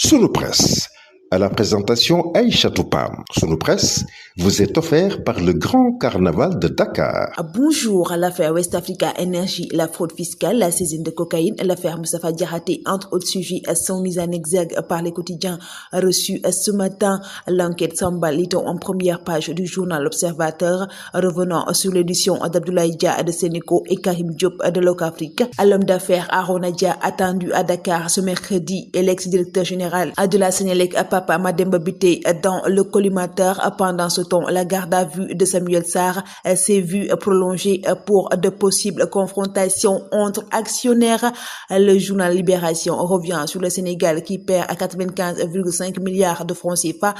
Sunu Presse, à la présentation Aïcha Toupam. Sunu Presse vous est offert par le Grand Carnaval de Dakar. Bonjour. L'affaire West Africa Energy, la fraude fiscale, la saisine de cocaïne, l'affaire Moustapha Diakhaté, entre autres sujets, sont mis en exergue par les quotidiens reçus ce matin. L'enquête s'emballe, lit-on en première page du journal L'Observateur, revenant sur l'édition d'Abdoulaye Dia de Sénéco et Karim Diop de Locafrique. L'homme d'affaires Arona Dia, attendu à Dakar ce mercredi, et l'ex-directeur général de la Sénélec, Papa Mademba Bitèye, dans le collimateur. Pendant ce temps, la garde à vue de Samuel Sarr s'est vue prolongée pour de possibles confrontations entre actionnaires. Le journal Libération revient sur le Sénégal qui perd à 95,5 milliards de francs CFA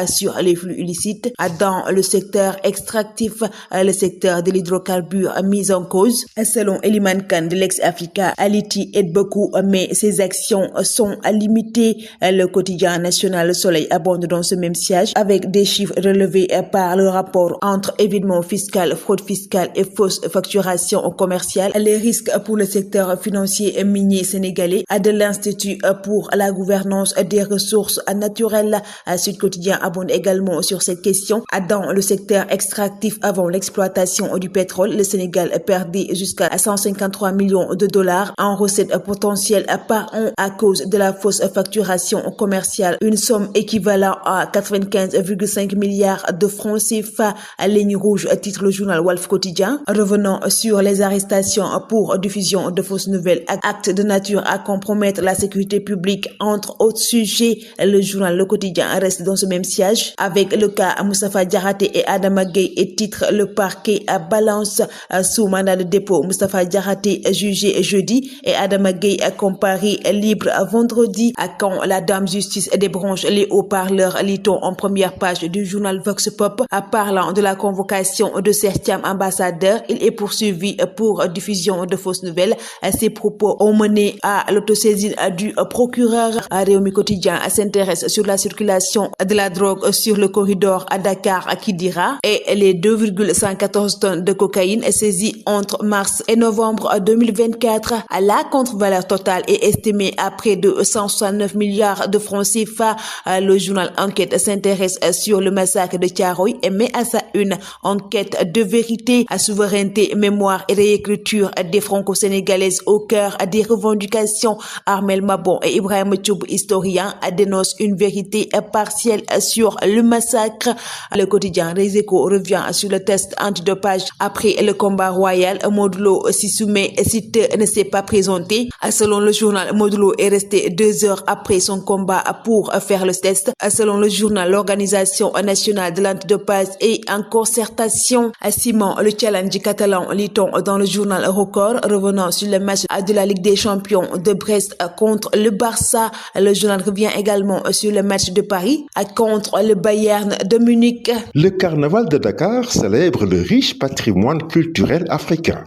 sur les flux illicites. Dans le secteur extractif, le secteur de l'hydrocarbure mis en cause. Selon Eliman Khan de l'ex-Africa, Aliti aide beaucoup, mais ses actions sont limitées. Le quotidien national Le Soleil abonde dans ce même siège avec des chiffres relevés par le rapport entre évitement fiscal, fraude fiscale et fausse facturation commerciale. Les risques pour le secteur financier minier sénégalais de l'Institut pour la gouvernance des ressources naturelles. Sud Quotidien abonde également sur cette question. Dans le secteur extractif, avant l'exploitation du pétrole, le Sénégal perdait jusqu'à 153 millions de dollars en recettes potentielles par an à cause de la fausse facturation commerciale, une somme équivalent à 95,5 milliards de francs CFA. Ligne rouge, titre le journal Walf Quotidien. Revenant sur les arrestations pour diffusion de fausses nouvelles, actes de nature à compromettre la sécurité publique, entre autres sujets. Le journal Le Quotidien reste dans ce même siège avec le cas Moustapha Diakhaté et Adama Gueye, et titre le parquet à balance sous mandat de dépôt. Moustapha Diakhaté jugé jeudi et Adama Gueye comparé libre vendredi. Quand la dame justice débranche les haut-parleurs, lit-on en première page du journal Vox Pop. Parlant de la convocation de certains ambassadeurs, il est poursuivi pour diffusion de fausses nouvelles. Ces propos ont mené à l'autosaisine du procureur. Réumi Quotidien s'intéresse sur la circulation de la drogue sur le corridor à Dakar-Kidira et les 2,114 tonnes de cocaïne saisies entre mars et novembre 2024. La contre-valeur totale est estimée à près de 169 milliards de francs CFA. Le journal Enquête s'intéresse sur le massacre de Thiaroye et met à sa une enquête de vérité, à souveraineté, mémoire et réécriture des franco-sénégalaises au cœur des revendications. Armel Mabon et Ibrahim Thioub, historien, dénoncent une vérité partielle sur le massacre. Le quotidien Les Échos revient sur le test antidopage après le combat royal. Modulo s'y soumet, Siteu ne s'est pas présenté. Selon le journal, Modulo est resté 2 heures après son combat pour faire le test. Selon le journal, l'Organisation nationale de l'antidopage est en concertation. Simon, le challenge catalan, lit-on dans le journal Record, revenant sur le match de la Ligue des Champions de Brest contre le Barça. Le journal revient également sur le match de Paris contre le Bayern de Munich. Le Carnaval de Dakar célèbre le riche patrimoine culturel africain.